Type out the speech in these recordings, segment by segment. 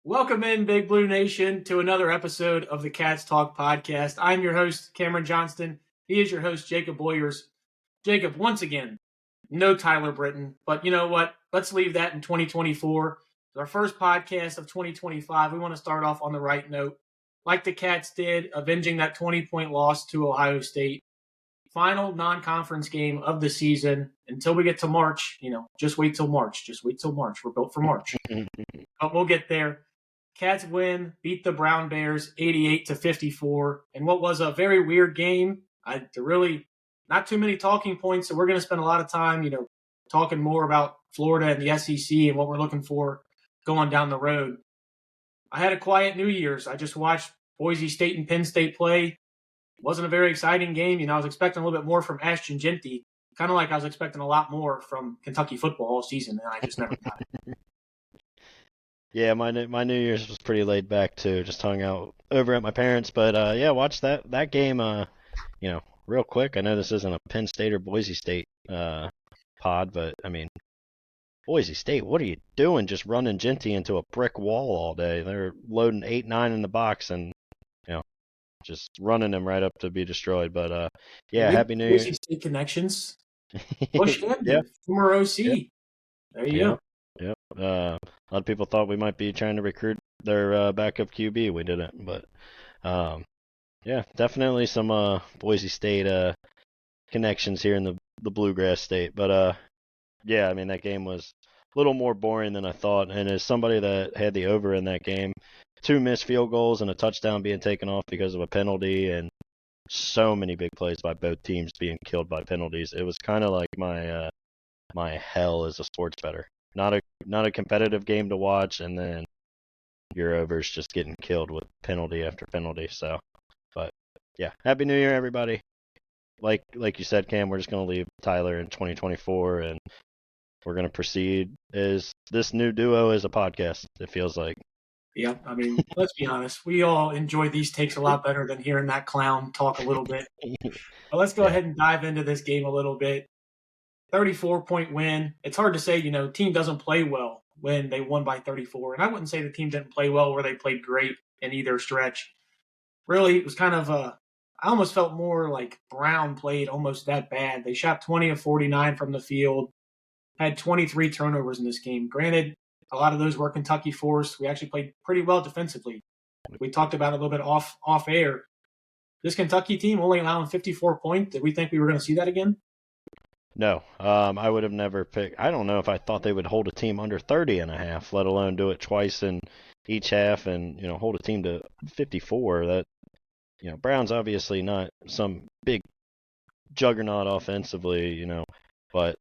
Welcome in, Big Blue Nation, to another episode of the Cats Talk podcast. I'm your host, Cameron Johnston. He is your host, Jacob Boyers. Jacob, once again, no Tyler Britton, but you know what? Let's leave that in 2024. It's our first podcast of 2025. We want to start off on the right note, like the Cats did, avenging that 20-point loss to Ohio State. Final non-conference game of the season. Until we get to March, just wait till March. Just wait till March. We're built for March. But we'll get there. Cats win, beat the Brown Bears 88-54, and what was a very weird game. Really not too many talking points, so we're going to spend a lot of time, talking more about Florida and the SEC and what we're looking for going down the road. I had a quiet New Year's. I just watched Boise State and Penn State play. It wasn't a very exciting game. I was expecting a little bit more from Ashton Jeanty, kind of like I was expecting a lot more from Kentucky football all season, and I just never got it. Yeah, my New Year's was pretty laid back too. Just hung out over at my parents, but watched that game. Real quick. I know this isn't a Penn State or Boise State pod, but I mean, Boise State, what are you doing? Just running Jeanty into a brick wall all day. They're loading 8-9 in the box and just running him right up to be destroyed. But Happy New Year. Boise State connections. Bush Hampton, former OC. Yep. There you go. Yep. A lot of people thought we might be trying to recruit their backup QB. We didn't, but definitely some Boise State connections here in the Bluegrass State. But that game was a little more boring than I thought. And as somebody that had the over in that game, 2 missed field goals and a touchdown being taken off because of a penalty, and so many big plays by both teams being killed by penalties. It was kind of like my hell as a sports bettor. Not a competitive game to watch, and then your overs just getting killed with penalty after penalty. So, but yeah, Happy New Year, everybody. Like you said, Cam, we're just gonna leave Tyler in 2024, and we're gonna proceed as this new duo is a podcast. It feels like. Yeah, I mean, let's be honest. We all enjoy these takes a lot better than hearing that clown talk a little bit. But let's go ahead and dive into this game a little bit. 34-point win. It's hard to say, team doesn't play well when they won by 34. And I wouldn't say the team didn't play well where they played great in either stretch. Really, it was kind of I almost felt more like Brown played almost that bad. They shot 20 of 49 from the field, had 23 turnovers in this game. Granted, a lot of those were Kentucky forced. We actually played pretty well defensively. We talked about it a little bit off air. This Kentucky team only allowing 54 points. Did we think we were going to see that again? No, I would have never picked. I don't know if I thought they would hold a team under 30.5, let alone do it twice in each half and, hold a team to 54. That, Brown's obviously not some big juggernaut offensively, but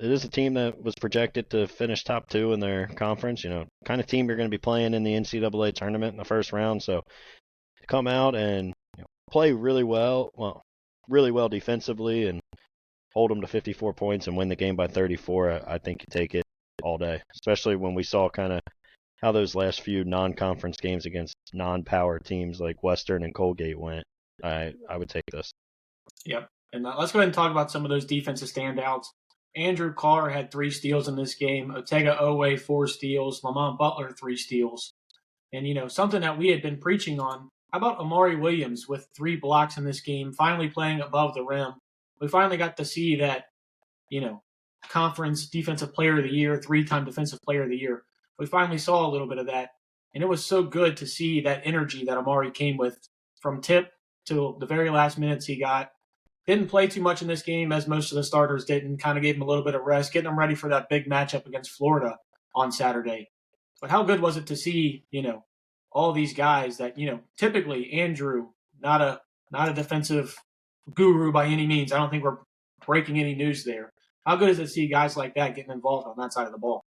it is a team that was projected to finish top 2 in their conference, kind of team you're going to be playing in the NCAA tournament in the first round. So to come out and play really well defensively and hold them to 54 points and win the game by 34, I think you take it all day, especially when we saw kind of how those last few non-conference games against non-power teams like Western and Colgate went. I would take this. Yep. And let's go ahead and talk about some of those defensive standouts. Andrew Carr had 3 steals in this game. Otega Owe, 4 steals. Lamont Butler, 3 steals. And, something that we had been preaching on, how about Amari Williams with 3 blocks in this game, finally playing above the rim? We finally got to see that, conference defensive player of the year, 3-time defensive player of the year. We finally saw a little bit of that. And it was so good to see that energy that Amari came with from tip to the very last minutes he got. Didn't play too much in this game, as most of the starters didn't. Kind of gave him a little bit of rest, getting them ready for that big matchup against Florida on Saturday. But how good was it to see, all these guys that, typically Andrew, not a defensive guru by any means. I don't think we're breaking any news there. How good is it to see guys like that getting involved on that side of the ball?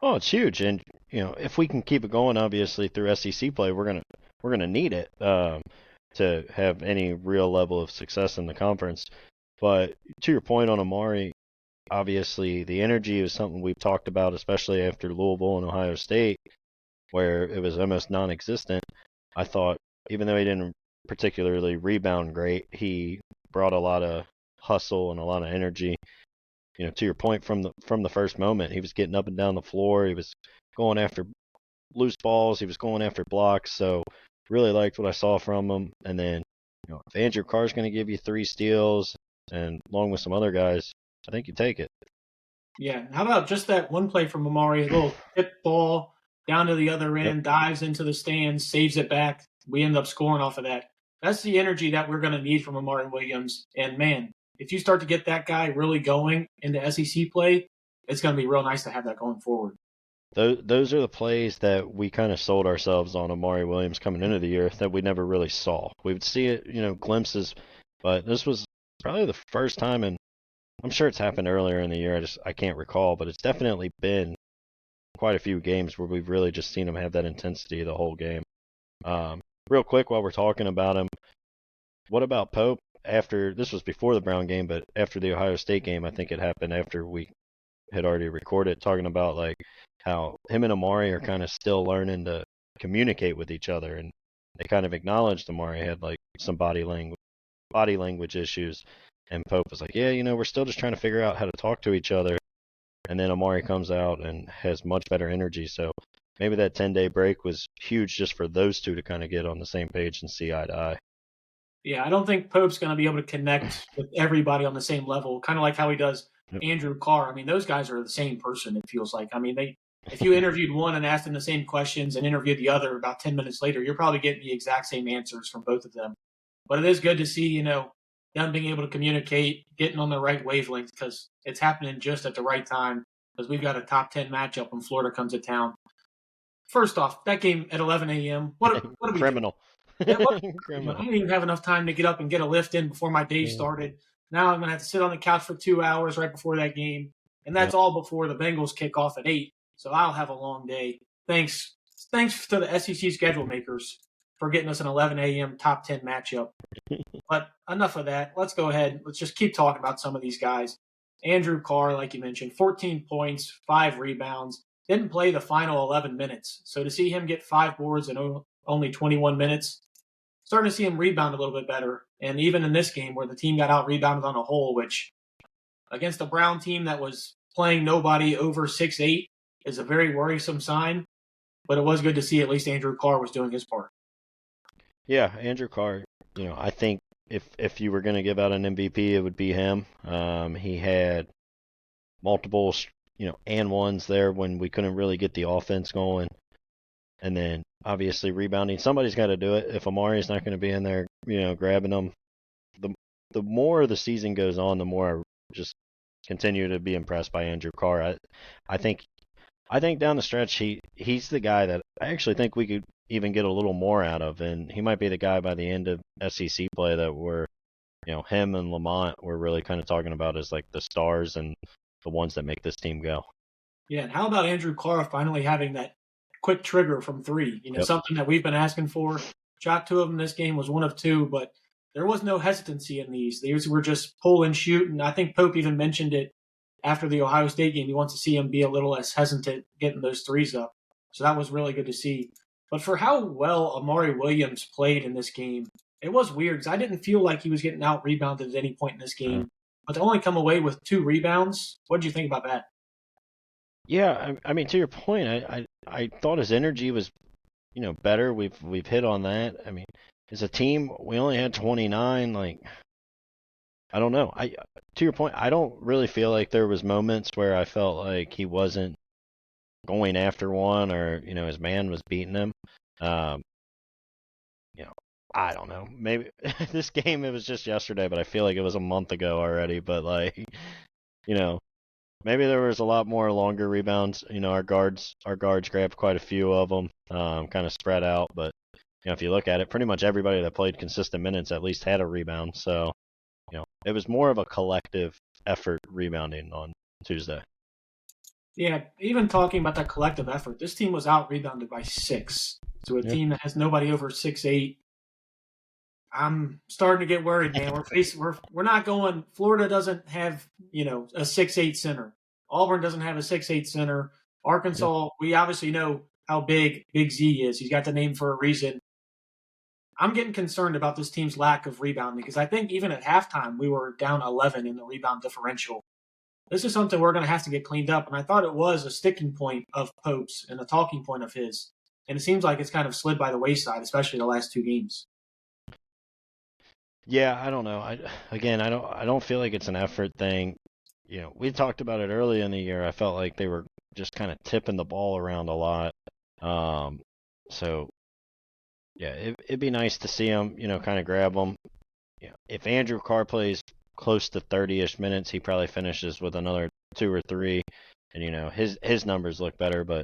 Oh, it's huge. And, if we can keep it going, obviously, through SEC play, we're gonna need it. To have any real level of success in the conference. But to your point on Amari, obviously the energy is something we've talked about, especially after Louisville and Ohio State, where it was almost non-existent. I thought, even though he didn't particularly rebound great, he brought a lot of hustle and a lot of energy. To your point, from the first moment, he was getting up and down the floor. He was going after loose balls. He was going after blocks. So really liked what I saw from him. And then, if Andrew Carr's going to give you 3 steals and along with some other guys, I think you take it. Yeah. How about just that one play from Amari? A little tip ball down to the other Yep. end, dives into the stands, saves it back. We end up scoring off of that. That's the energy that we're going to need from Amari Williams. And man, if you start to get that guy really going into SEC play, it's going to be real nice to have that going forward. Those are the plays that we kind of sold ourselves on Amari Williams coming into the year that we never really saw. We would see it, glimpses, but this was probably the first time, and I'm sure it's happened earlier in the year. I can't recall, but it's definitely been quite a few games where we've really just seen him have that intensity the whole game. Real quick, while we're talking about him, what about Pope? This was before the Brown game, but after the Ohio State game, I think it happened after we had already recorded, talking about like how him and Amari are kind of still learning to communicate with each other, and they kind of acknowledged Amari had like some body language issues, and Pope was like, yeah, we're still just trying to figure out how to talk to each other. And then Amari comes out and has much better energy. So maybe that 10-day break was huge just for those two to kind of get on the same page and see eye to eye. Yeah, I don't think Pope's going to be able to connect with everybody on the same level, kind of like how he does Andrew Carr. I mean, those guys are the same person, it feels like. I mean, if you interviewed one and asked them the same questions and interviewed the other about 10 minutes later, you're probably getting the exact same answers from both of them. But it is good to see, them being able to communicate, getting on the right wavelength, because it's happening just at the right time, because we've got a top 10 matchup when Florida comes to town. First off, that game at 11 a.m., what are we Criminal. doing? Yeah, Criminal. I didn't even have enough time to get up and get a lift in before my day started. Now I'm going to have to sit on the couch for 2 hours right before that game, and that's all before the Bengals kick off at 8, so I'll have a long day. Thanks to the SEC schedule makers for getting us an 11 a.m. top 10 matchup. But enough of that. Let's go ahead. Let's just keep talking about some of these guys. Andrew Carr, like you mentioned, 14 points, 5 rebounds. Didn't play the final 11 minutes. So to see him get 5 boards in only 21 minutes, starting to see him rebound a little bit better. And even in this game where the team got out-rebounded on a whole, which against a Brown team that was playing nobody over 6'8", is a very worrisome sign. But it was good to see at least Andrew Carr was doing his part. Yeah, Andrew Carr, I think if you were going to give out an MVP, it would be him. He had multiple, and ones there when we couldn't really get the offense going. And then obviously rebounding. Somebody's got to do it. If Amari's not going to be in there, grabbing them, the more the season goes on, the more I just continue to be impressed by Andrew Carr. I think down the stretch he's the guy that I actually think we could even get a little more out of, and he might be the guy by the end of SEC play that we're, him and Lamont we're really kind of talking about as like the stars and the ones that make this team go. Yeah, and how about Andrew Carr finally having that quick trigger from 3? Something that we've been asking for. Shot 2 of them this game, was 1 of 2, but there was no hesitancy in these. These were just pull and shoot, and I think Pope even mentioned it after the Ohio State game. He wants to see him be a little less hesitant getting those 3s up. So that was really good to see. But for how well Amari Williams played in this game, it was weird because I didn't feel like he was getting out-rebounded at any point in this game. But to only come away with 2 rebounds, what did you think about that? Yeah, I mean, to your point, I thought his energy was, better. We've hit on that. I mean, as a team, we only had 29. Like, I don't know. To your point, I don't really feel like there was moments where I felt like he wasn't going after one or, his man was beating him. I don't know. Maybe this game, it was just yesterday, but I feel like it was a month ago already. But like, maybe there was a lot more longer rebounds. Our guards grabbed quite a few of them, kind of spread out. But if you look at it, pretty much everybody that played consistent minutes at least had a rebound. So, it was more of a collective effort rebounding on Tuesday. Yeah, even talking about that collective effort, this team was out-rebounded by 6. So a team that has nobody over 6'8". I'm starting to get worried, man. We're not going. Florida doesn't have a 6'8" center. Auburn doesn't have a 6'8" center. Arkansas, we obviously know how big Big Z is. He's got the name for a reason. I'm getting concerned about this team's lack of rebounding because I think even at halftime we were down 11 in the rebound differential. This is something we're going to have to get cleaned up, and I thought it was a sticking point of Pope's and a talking point of his. and it seems like it's kind of slid by the wayside, especially the last 2 games. Yeah, I don't know. I don't feel like it's an effort thing. We talked about it early in the year. I felt like they were just kind of tipping the ball around a lot. So yeah, it'd be nice to see him, kind of grab them. If Andrew Carr plays close to 30-ish minutes, he probably finishes with another 2 or 3, and his numbers look better. But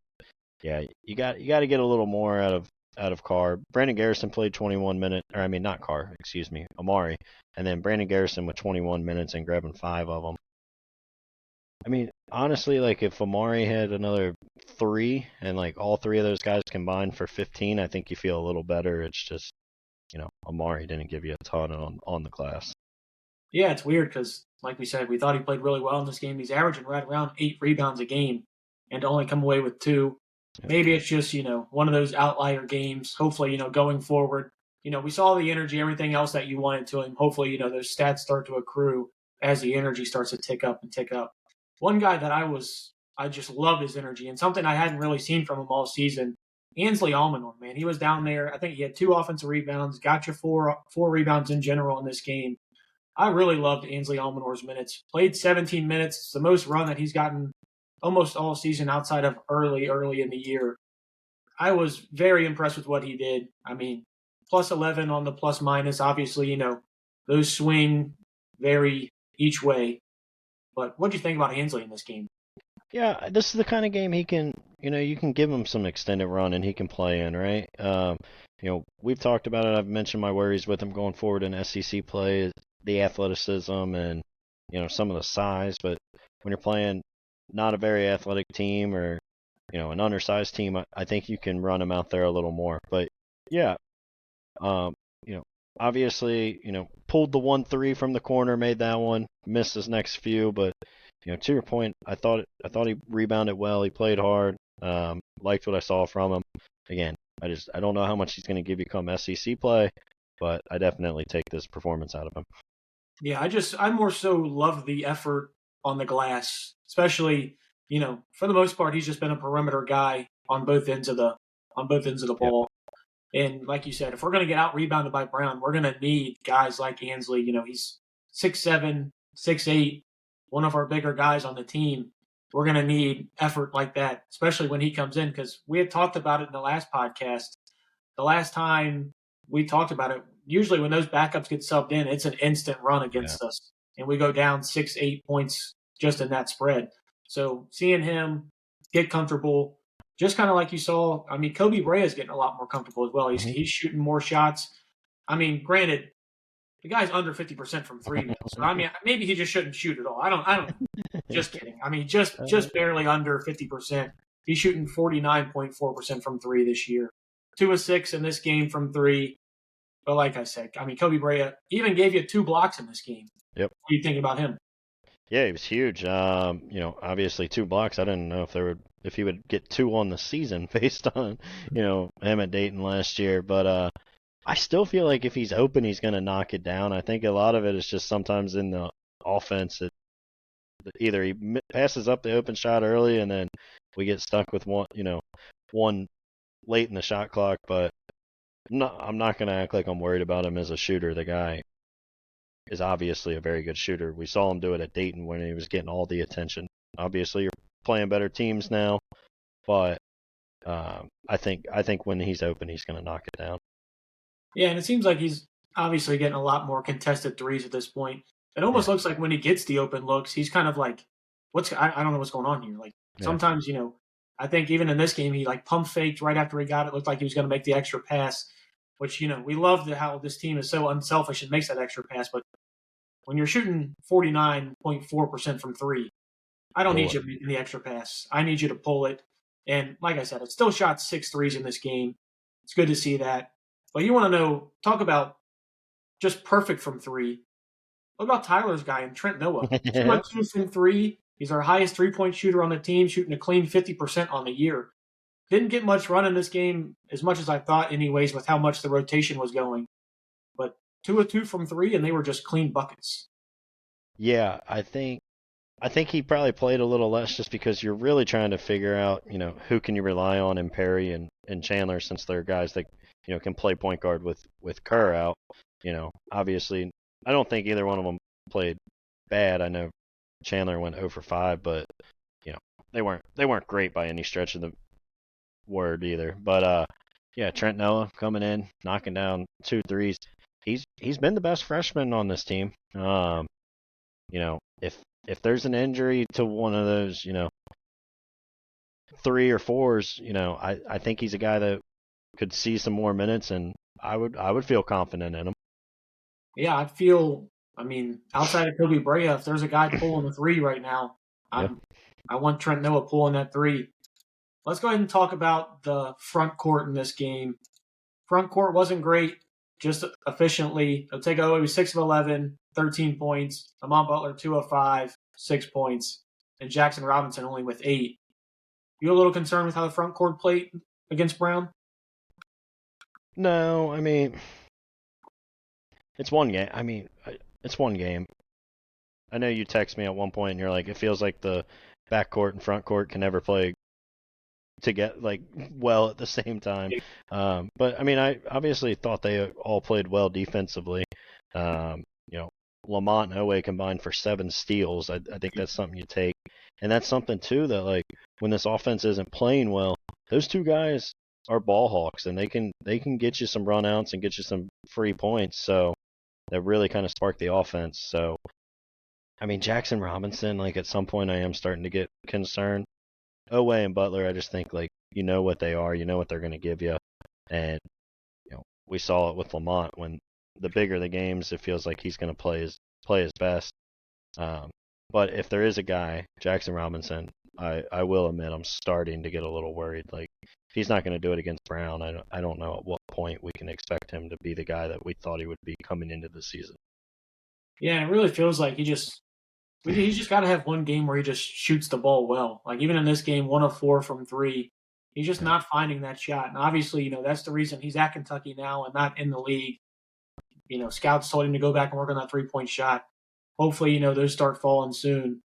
yeah, you got to get a little more out of Carr. Brandon Garrison played 21 minutes, or I mean not Carr, excuse me, Amari, and then Brandon Garrison with 21 minutes and grabbing 5 of them. I mean, honestly, like if Amari had another 3 and like all 3 of those guys combined for 15, I think you feel a little better. It's just, Amari didn't give you a ton on the class. Yeah, it's weird because, like we said, we thought he played really well in this game. He's averaging right around 8 rebounds a game and to only come away with 2. Maybe it's just, one of those outlier games. Hopefully, going forward, we saw the energy, everything else that you wanted to him. Hopefully, those stats start to accrue as the energy starts to tick up and tick up. One guy that I just loved his energy and something I hadn't really seen from him all season, Ainsley Almanor, man. He was down there. I think he had 2 offensive rebounds, got you 4 rebounds in general in this game. I really loved Ainsley Almanor's minutes. Played 17 minutes. It's the most run that he's gotten almost all season outside of early in the year. I was very impressed with what he did. I mean, plus 11 on the plus minus. Obviously, those swing vary each way. But what do you think about Ainsley in this game? Yeah, this is the kind of game he can, you can give him some extended run and he can play in, right? We've talked about it. I've mentioned my worries with him going forward in SEC play, the athleticism and, some of the size. But when you're playing not a very athletic team or, an undersized team, I think you can run him out there a little more. But yeah, obviously, pulled the 1-3 from the corner, made that one, missed his next few, but to your point, I thought he rebounded well. He played hard. Liked what I saw from him. Again, I don't know how much he's going to give you come SEC play, but I definitely take this performance out of him. Yeah, I more so love the effort on the glass, especially, for the most part, he's just been a perimeter guy on both ends of the ball. Yep. And like you said, if we're going to get out rebounded by Brown, we're going to need guys like Ainsley. He's 6'7", 6'8", one of our bigger guys on the team. We're going to need effort like that, especially when he comes in, because we had talked about it in the last podcast. The last time we talked about it, usually when those backups get subbed in, it's an instant run against us. And we go down 6-8 points just in that spread. So seeing him get comfortable, just kind of like you saw, I mean, Kobe Brea is getting a lot more comfortable as well. He's shooting more shots. I mean, granted, the guy's under 50% from 3 now. So, I mean, maybe he just shouldn't shoot at all. I don't just kidding. I mean, just barely under 50%. He's shooting 49.4% from 3 this year. 2 of 6 in this game from 3. But like I said, I mean, Kobe Brea even gave you 2 blocks in this game. Yep. What do you think about him? Yeah, he was huge. Obviously 2 blocks. I didn't know if he would get 2 on the season based on, him at Dayton last year. But I still feel like if he's open, he's going to knock it down. I think a lot of it is just sometimes in the offense. Either he passes up the open shot early and then we get stuck with one late in the shot clock. But I'm not going to act like I'm worried about him as a shooter. The guy is obviously a very good shooter. We saw him do it at Dayton when he was getting all the attention. Obviously, you're playing better teams now, but I think when he's open, he's going to knock it down. Yeah, and it seems like he's obviously getting a lot more contested threes at this point. It almost looks like when he gets the open looks, he's kind of like, I don't know what's going on here. Like sometimes, I think even in this game, he like pump faked right after he got it. Looked like he was going to make the extra pass, which, we love how this team is so unselfish and makes that extra pass. But when you're shooting 49.4% from 3, I don't need you making the extra pass. I need you to pull it. And like I said, it still shot 6 threes in this game. It's good to see that. But you want to talk about just perfect from 3. What about Tyler's guy and Trent Noah? 2 from 3. He's our highest 3-point shooter on the team, shooting a clean 50% on the year. Didn't get much run in this game, as much as I thought anyways, with how much the rotation was going. But 2 of 2 from 3, and they were just clean buckets. Yeah, I think I think he probably played a little less just because you're really trying to figure out, who can you rely on in Perry and Chandler, since they're guys that, can play point guard with Kerr out. Obviously, I don't think either one of them played bad. I know Chandler went 0 for 5, but they weren't great by any stretch of the word either. But yeah, Trent Noah coming in, knocking down 2 threes. He's been the best freshman on this team. If there's an injury to one of those, 3 or 4s, I think he's a guy that could see some more minutes, and I would feel confident in him. Yeah, outside of Kobe Brea, if there's a guy pulling the 3 right now, I want Trent Noah pulling that 3. Let's go ahead and talk about the front court in this game. Front court wasn't great, just efficiently. Otega was 6 of 11, 13 points. Lamont Butler, 2 of 5, 6 points. And Jackson Robinson only with 8. You a little concerned with how the front court played against Brown? No, it's one game. It's one game. I know you text me at one point and you're like, it feels like the back court and front court can never play to get well at the same time. But I obviously thought they all played well defensively. Lamont and Owe combined for 7 steals. I think that's something you take, and that's something too that when this offense isn't playing well, those 2 guys are ball hawks, and they can get you some runouts and get you some free points. So that really kind of sparked the offense. So Jackson Robinson, at some point I am starting to get concerned. Owe and Butler, I just think what they are, what they're going to give you, and we saw it with Lamont. When the bigger the games, it feels like he's going to play his best. But if there is a guy, Jackson Robinson, I will admit I'm starting to get a little worried. If he's not going to do it against Brown, I don't know at what point we can expect him to be the guy that we thought he would be coming into the season. Yeah, it really feels like he's just got to have one game where he just shoots the ball well. Even in this game, 1 of 4 from 3. He's just not finding that shot. And obviously, that's the reason he's at Kentucky now and not in the league. Scouts told him to go back and work on that 3-point shot. Hopefully, those start falling soon.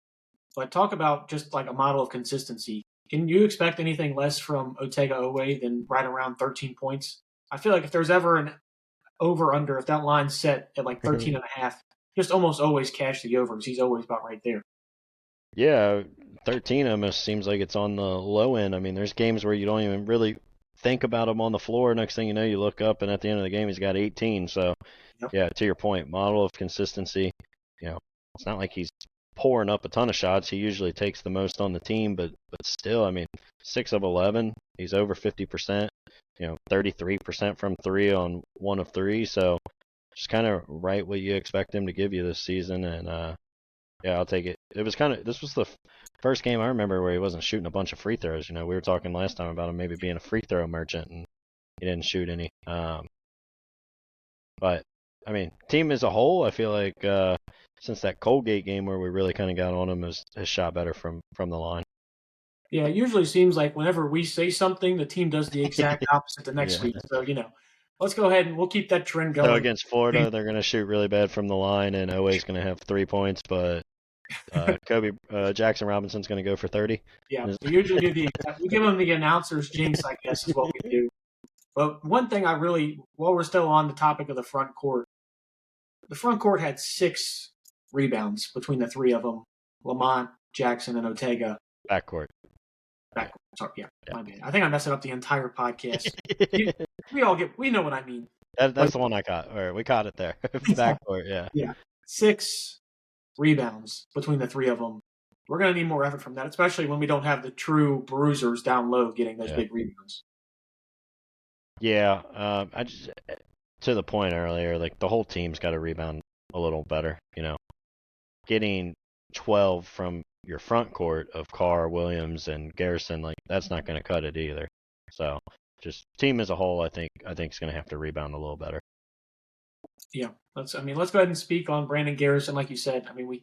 But talk about just a model of consistency. Can you expect anything less from Otega Owe than right around 13 points? I feel like if there's ever an over-under, if that line's set at 13 and a half, just almost always cash the over because he's always about right there. Yeah, 13 almost seems like it's on the low end. There's games where you don't even really think about him on the floor. Next thing you know, you look up, and at the end of the game, he's got 18. So, yeah, to your point, model of consistency. It's not like he's pouring up a ton of shots. He usually takes the most on the team, but still, 6 of 11. He's over 50%. 33% from 3 on 1 of 3. So, just kind of right what you expect him to give you this season, and yeah, I'll take it. This was the first game I remember where he wasn't shooting a bunch of free throws. We were talking last time about him maybe being a free throw merchant, and he didn't shoot any. But team as a whole, I feel like since that Colgate game where we really kind of got on him, has shot better from the line. Yeah, it usually seems like whenever we say something, the team does the exact opposite the next week. So, let's go ahead and we'll keep that trend going. So against Florida, they're going to shoot really bad from the line, and Owe's going to have 3 points, but Jackson Robinson's going to go for 30. Yeah, we usually do we give them the announcer's jinx, I guess, is what we do. But one thing while we're still on the topic of the front court had 6 rebounds between the 3 of them, Lamont, Jackson, and Otega. Backcourt. Sorry, yeah. My bad. I think I'm messing up the entire podcast. we know what I mean. That's the one I caught. All right, we caught it there. Backcourt, yeah. Yeah. 6 rebounds between the 3 of them. We're going to need more effort from that, especially when we don't have the true bruisers down low getting those big rebounds. Yeah, I just to the point earlier, the whole team's got to rebound a little better. Getting 12 from your front court of Carr, Williams, and Garrison, that's not going to cut it either. So, just team as a whole, I think is going to have to rebound a little better. Yeah, let's go ahead and speak on Brandon Garrison. Like you said, we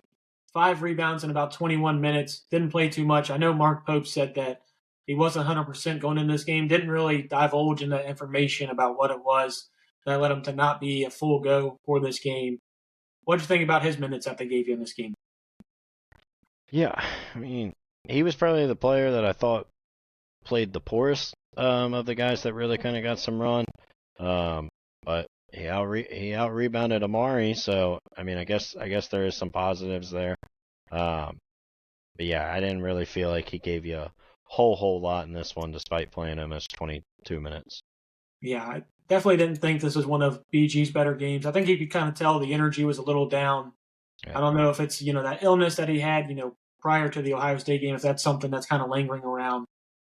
5 rebounds in about 21 minutes. Didn't play too much. I know Mark Pope said that he wasn't 100% going into this game. Didn't really divulge in that information about what it was that led him to not be a full go for this game. What did you think about his minutes that they gave you in this game? Yeah, I mean, he was probably the player that I thought played the poorest of the guys that really kind of got some run. But he out rebounded Amari, so I mean, I guess there is some positives there. Um, but yeah, I didn't really feel like he gave you a whole lot in this one, despite playing him as 22 minutes. Yeah, I definitely didn't think this was one of BG's better games. I think you could kind of tell the energy was a little down. I Yeah, don't know if it's, that illness that he had, prior to the Ohio State game, if that's something that's kind of lingering around.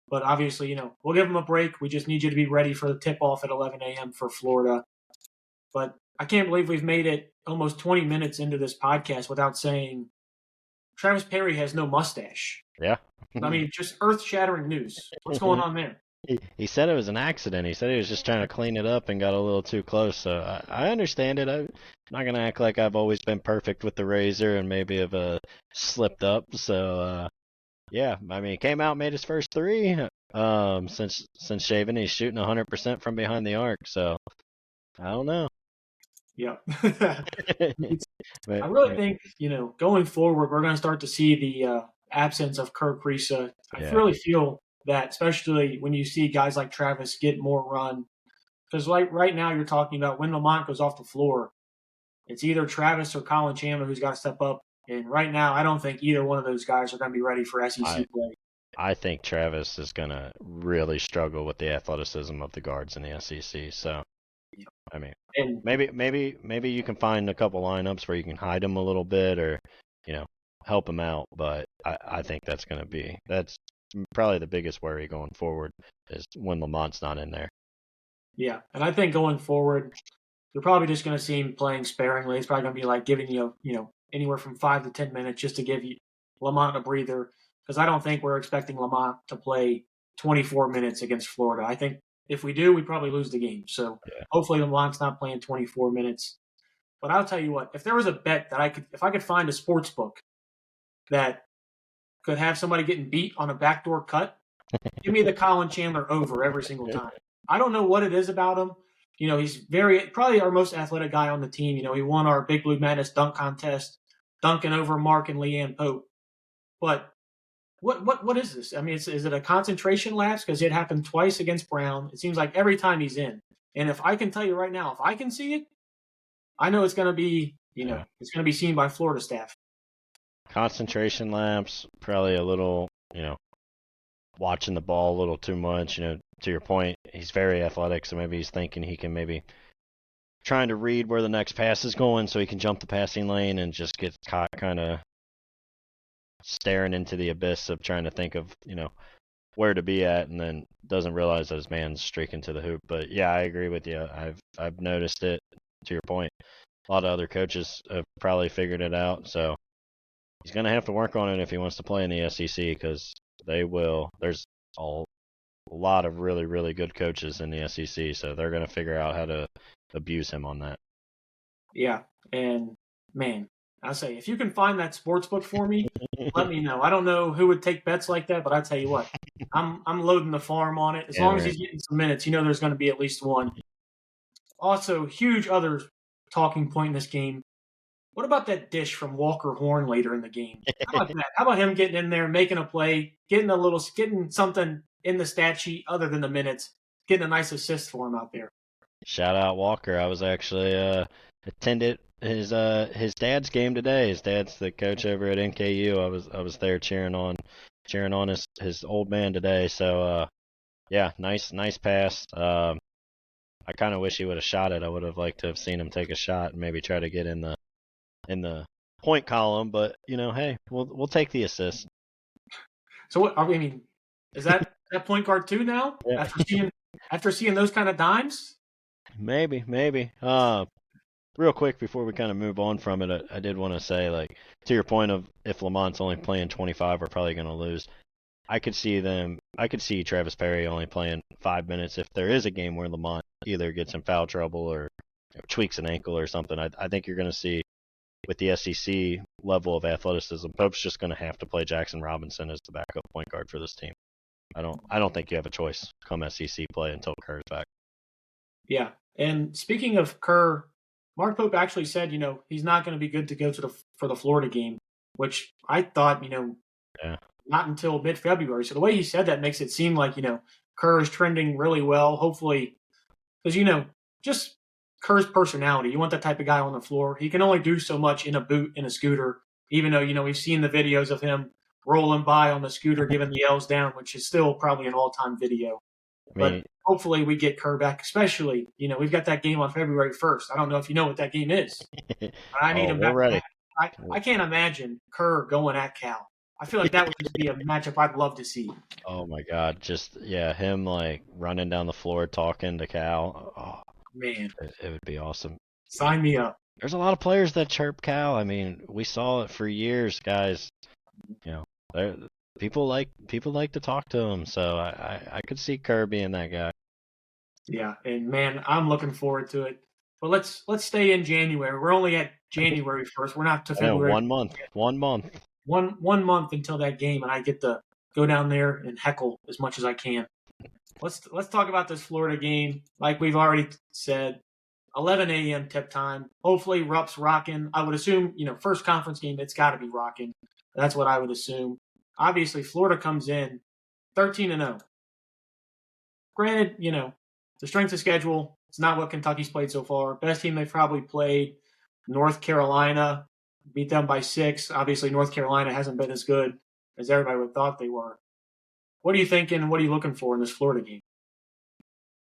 But obviously, we'll give him a break. We just need you to be ready for the tip off at 11 a.m. for Florida. But I can't believe we've made it almost 20 minutes into this podcast without saying Travis Perry has no mustache. yeah. I mean, just earth shattering news. What's going on there? He said it was an accident. He said he was just trying to clean it up and got a little too close. So I understand it. I'm not gonna act like I've always been perfect with the razor and maybe have slipped up. So yeah, I mean, he came out and made his first three. Since shaving, he's shooting 100% from behind the arc. So I don't know. Yeah. I But, really think, going forward, we're going to start to see the absence of Kerr Kriisa. I yeah, really feel that, especially when you see guys like Travis get more run. Because like right now, you're talking about when Lamont goes off the floor, it's either Travis or Colin Chandler who's got to step up. And right now, I don't think either one of those guys are going to be ready for I SEC play. I think Travis is gonna really struggle with the athleticism of the guards in the SEC. So I mean, And maybe you can find a couple lineups where you can hide him a little bit or you know help him out. But I think that's probably the biggest worry going forward is when Lamont's not in there. yeah, and I think going forward, you're probably just going to see him playing sparingly. It's probably going to be like giving you, anywhere from 5 to 10 minutes just to give you Lamont a breather. Because I don't think we're expecting Lamont to play 24 minutes against Florida. I think if we do, we probably lose the game. So Yeah. hopefully Lamont's not playing 24 minutes. But I'll tell you what, if there was a bet that if I could find a sports book that could have somebody getting beat on a backdoor cut, give me the Colin Chandler over every single time. I don't know what it is about him. He's probably our most athletic guy on the team. He won our Big Blue Madness dunk contest, dunking over Mark and Leanne Pope. But what is this? I mean, is it a concentration lapse? Because it happened twice against Brown. It seems like every time he's in. And if I can tell you right now, if I can see it, I know it's going to be, Yeah. it's going to be seen by Florida staff. Concentration lapse, probably a little, watching the ball a little too much. To your point, he's very athletic, so maybe he's thinking he can maybe trying to read where the next pass is going so he can jump the passing lane and just gets caught kind of staring into the abyss of trying to think of, where to be at and then doesn't realize that his man's streaking to the hoop. But yeah, I agree with you. I've noticed it to your point. A lot of other coaches have probably figured it out, so he's going to have to work on it if he wants to play in the SEC because they will. There's a lot of really, really good coaches in the SEC, so they're going to figure out how to abuse him on that. Yeah. And man, I say, if you can find that sports book for me, let me know. I don't know who would take bets like that, but I tell you what, I'm loading the farm on it. As Yeah, long as right. he's getting some minutes, there's going to be at least one. Also, huge other talking point in this game. What about that dish from Walker Horn later in the game? How about that? How about him getting in there, making a play, getting something in the stat sheet other than the minutes, getting a nice assist for him out there. Shout out Walker. I was actually attended his dad's game today. His dad's the coach over at NKU. I was there cheering on his old man today. So yeah, nice pass. I kind of wish he would have shot it. I would have liked to have seen him take a shot and maybe try to get in the point column. But hey, we'll take the assist. So what? I mean, is that point guard too now? Yeah. After seeing those kind of dimes? Maybe. Real quick before we kind of move on from it, I did want to say, like, to your point of if Lamont's only playing 25, we're probably going to lose. I could see Travis Perry only playing 5 minutes if there is a game where Lamont either gets in foul trouble or tweaks an ankle or something. I think you're going to see with the SEC level of athleticism, Pope's just going to have to play Jackson Robinson as the backup point guard for this team. I don't think you have a choice come SEC play until Kerr's back. Yeah. And speaking of Kerr, Mark Pope actually said, he's not going to be good to go for the Florida game. which I thought, Yeah. not until mid-February. So the way he said that makes it seem like, Kerr is trending really well. Hopefully, because, just Kerr's personality, you want that type of guy on the floor. He can only do so much in a boot, in a scooter, even though, we've seen the videos of him rolling by on the scooter, giving the L's down, which is still probably an all-time video. I But mean, hopefully we get Kerr back, especially, we've got that game on February 1st. I don't know if you know what that game is. I need oh, him we're back. ready. I can't imagine Kerr going at Cal. I feel like that would just be a matchup I'd love to see. Oh my God, him like running down the floor talking to Cal. Oh, Man, it would be awesome. sign me up. There's a lot of players that chirp Cal. I mean, we saw it for years, guys. People like to talk to him, so I could see Kerr being that guy. Yeah, and man, I'm looking forward to it. But let's stay in January. We're only at January 1st. We're not to I know, February. 1 month. 1 month. One month until that game, and I get to go down there and heckle as much as I can. Let's talk about this Florida game. Like we've already said, 11 a.m. tip time. Hopefully, Rupp's rocking. I would assume, first conference game, it's got to be rocking. That's what I would assume. Obviously, Florida comes in 13-0. Granted, the strength of schedule, it's not what Kentucky's played so far. Best team they've probably played, North Carolina, beat them by 6. Obviously, North Carolina hasn't been as good as everybody would have thought they were. What are you thinking? What are you looking for in this Florida game?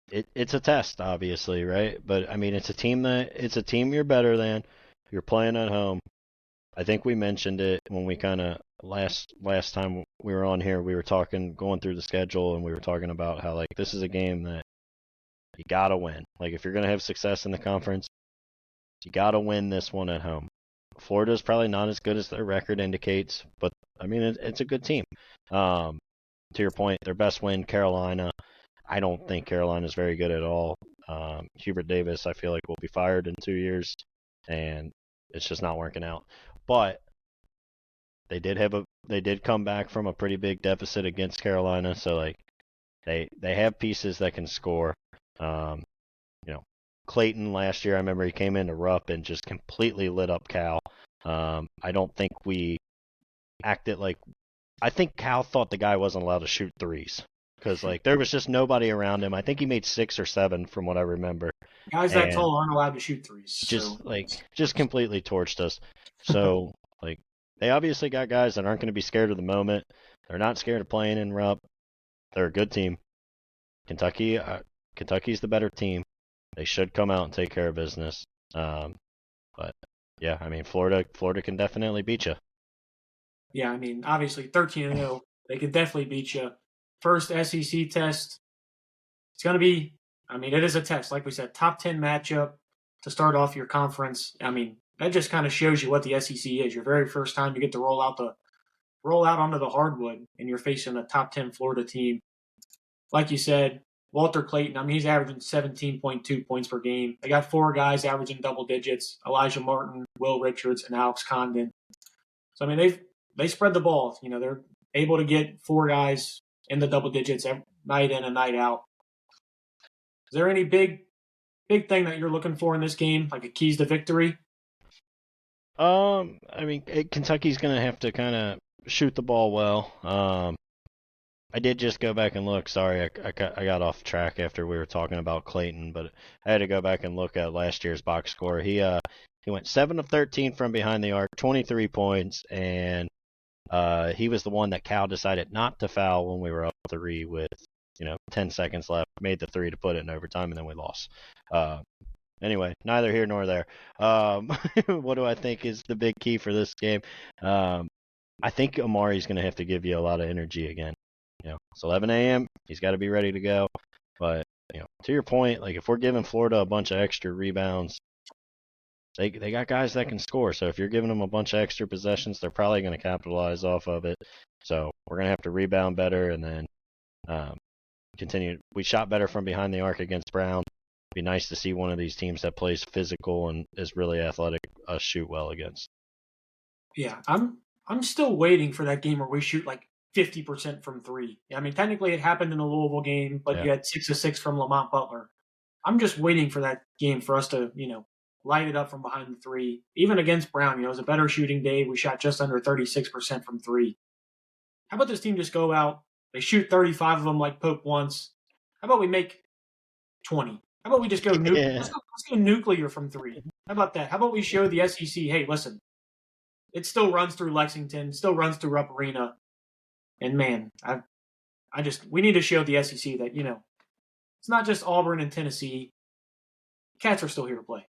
It's a test, obviously, right? But I mean, it's a team you're better than. You're playing at home. I think we mentioned it when we kind of last time we were on here. We were going through the schedule, and we were talking about how like this is a game that you gotta win. Like if you're gonna have success in the conference, you gotta win this one at home. Florida's probably not as good as their record indicates, but I mean it's a good team. To your point, their best win, Carolina. I don't think Carolina's very good at all. Hubert Davis, I feel like, will be fired in 2 years, and it's just not working out. But they did come back from a pretty big deficit against Carolina, so like they have pieces that can score. Clayton last year, I remember he came into Rupp and just completely lit up Cal. I don't think we acted like. I think Cal thought the guy wasn't allowed to shoot threes because like there was just nobody around him. I think he made 6 or 7 from what I remember. Guys that tall aren't allowed to shoot threes. Just completely torched us. So like they obviously got guys that aren't going to be scared of the moment. They're not scared of playing in Rupp. They're a good team. Kentucky's the better team. They should come out and take care of business. But yeah, I mean Florida can definitely beat you. Yeah, I mean obviously 13-0, they could definitely beat you. First SEC test. It's going to be. I mean, it is a test, like we said, top 10 matchup to start off your conference. I mean, that just kind of shows you what the SEC is. Your very first time you get to roll out onto the hardwood, and you're facing a top 10 Florida team. Like you said, Walter Clayton. I mean, he's averaging 17.2 points per game. They got 4 guys averaging double digits: Elijah Martin, Will Richards, and Alex Condon. So I mean, they spread the ball. They're able to get 4 guys in the double digits night in and night out. Is there any big thing that you're looking for in this game, like a keys to victory? I mean, Kentucky's going to have to kind of shoot the ball well. I did just go back and look. Sorry, I got off track after we were talking about Clayton, but I had to go back and look at last year's box score. He went 7 of 13 from behind the arc, 23 points, and he was the one that Cal decided not to foul when we were up 3 with 10 seconds left. Made the 3 to put it in overtime, and then we lost. Anyway, neither here nor there. What do I think is the big key for this game? I think Amari's going to have to give you a lot of energy again. It's 11 a.m. He's got to be ready to go. But to your point, like if we're giving Florida a bunch of extra rebounds, they got guys that can score. So if you're giving them a bunch of extra possessions, they're probably going to capitalize off of it. So we're going to have to rebound better and then continue. We shot better from behind the arc against Brown. It'd be nice to see one of these teams that plays physical and is really athletic shoot well against. Yeah, I'm still waiting for that game where we shoot like 50% from 3. I mean, technically it happened in the Louisville game, but you had 6 of 6 from Lamont Butler. I'm just waiting for that game for us to, light it up from behind the three. Even against Brown, it was a better shooting day. We shot just under 36% from three. How about this team just go out, they shoot 35 of them like Pope wants. How about we make 20? How about we just go, let's go nuclear from three? How about that? How about we show the SEC, hey, listen, it still runs through Lexington, still runs through Rupp Arena. And man, we need to show the SEC that, it's not just Auburn and Tennessee. Cats are still here to play.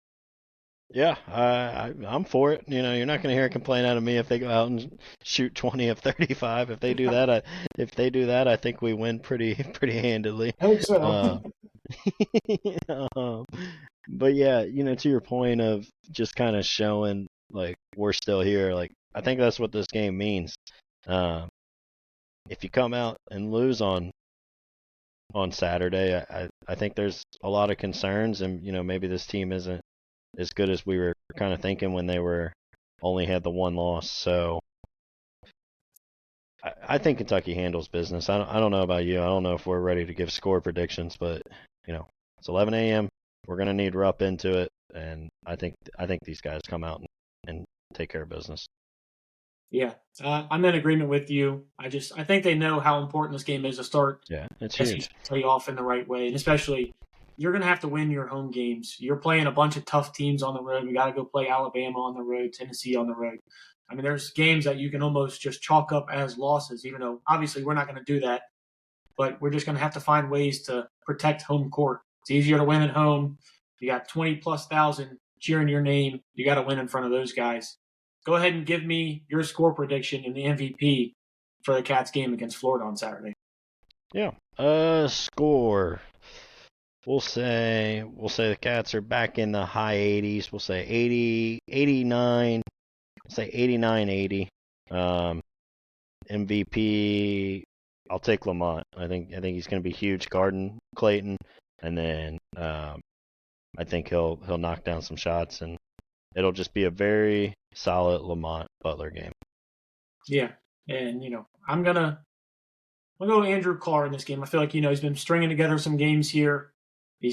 Yeah, I'm for it. You're not going to hear a complaint out of me if they go out and shoot 20 of 35. If they do that, I think we win pretty handily. I hope so. But yeah, to your point of just kind of showing like we're still here, like I think that's what this game means. If you come out and lose on Saturday, I think there's a lot of concerns, and maybe this team isn't as good as we were kind of thinking when they only had the one loss. So I think Kentucky handles business. I don't know about you. I don't know if we're ready to give score predictions, but it's 11 a.m. We're gonna need Rupp into it, and I think these guys come out and take care of business. Yeah, I'm in agreement with you. I think they know how important this game is to start. Yeah, it's huge. Play off in the right way, and especially you're going to have to win your home games. You're playing a bunch of tough teams on the road. You got to go play Alabama on the road, Tennessee on the road. I mean, there's games that you can almost just chalk up as losses, even though obviously we're not going to do that. But we're just going to have to find ways to protect home court. It's easier to win at home. You got 20,000+ cheering your name. You got to win in front of those guys. Go ahead and give me your score prediction and the MVP for the Cats game against Florida on Saturday. Yeah. Score. We'll say the Cats are back in the high 80s. We'll say 80, 89. We'll say 89-80. MVP. I'll take Lamont. I think he's going to be huge guarding Clayton, and then I think he'll knock down some shots, and it'll just be a very solid Lamont Butler game. Yeah, and I'm gonna go Andrew Carr in this game. I feel like he's been stringing together some games here. I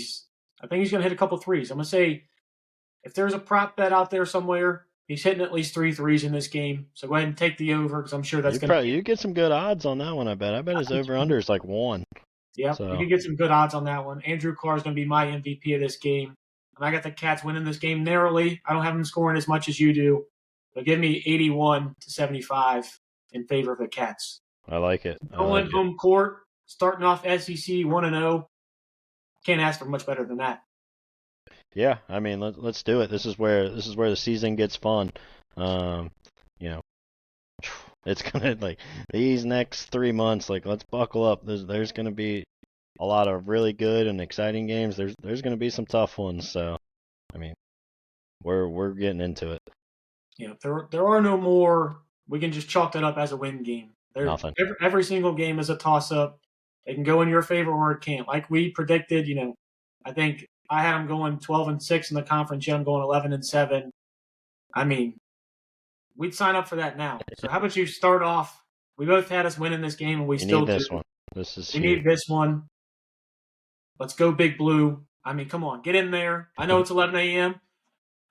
think he's gonna hit a couple threes. I'm gonna say if there's a prop bet out there somewhere, he's hitting at least 3 threes in this game. So go ahead and take the over because I'm sure that's you get some good odds on that one. I bet his over under is like 1. Yeah, so you can get some good odds on that one. Andrew Carr is gonna be my MVP of this game. And I got the Cats winning this game narrowly. I don't have them scoring as much as you do. But give me 81-75 in favor of the Cats. I like it. Going home court, starting off SEC 1-0. Can't ask for much better than that. Yeah, I mean, let's do it. This is where the season gets fun. It's gonna these next 3 months. Let's buckle up. There's gonna be a lot of really good and exciting games. There's going to be some tough ones. So, I mean, we're getting into it. Yeah, there are no more. We can just chalk that up as a win game. Nothing. Every single game is a toss up. It can go in your favor or it can't. Like we predicted, I think I had them going 12-6 in the conference. Yeah, I'm going 11-7. I mean, we'd sign up for that now. So how about you start off? We both had us winning this game, and we still need this do. one. We need this one. Let's go Big Blue. I mean, come on, get in there. I know it's 11 a.m.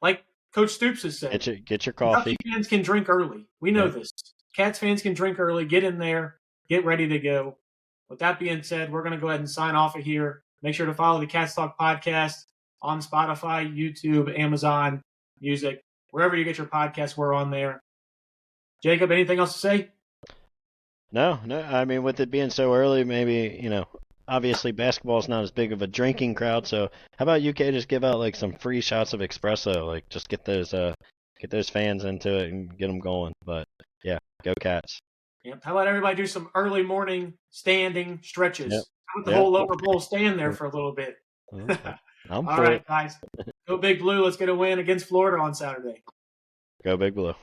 Like Coach Stoops has said. Get your coffee. Kentucky fans can drink early. We know this. Cats fans can drink early. Get in there. Get ready to go. With that being said, we're going to go ahead and sign off of here. Make sure to follow the Cats Talk podcast on Spotify, YouTube, Amazon Music. Wherever you get your podcasts, we're on there. Jacob, anything else to say? No. I mean, with it being so early, maybe, obviously basketball is not as big of a drinking crowd. So how about UK just give out some free shots of espresso? Just get those fans into it and get them going. But yeah, go Cats. Yep. How about everybody do some early morning standing stretches? Yep. How about the whole lower bowl stand there for a little bit? All right, guys. Go Big Blue. Let's get a win against Florida on Saturday. Go Big Blue.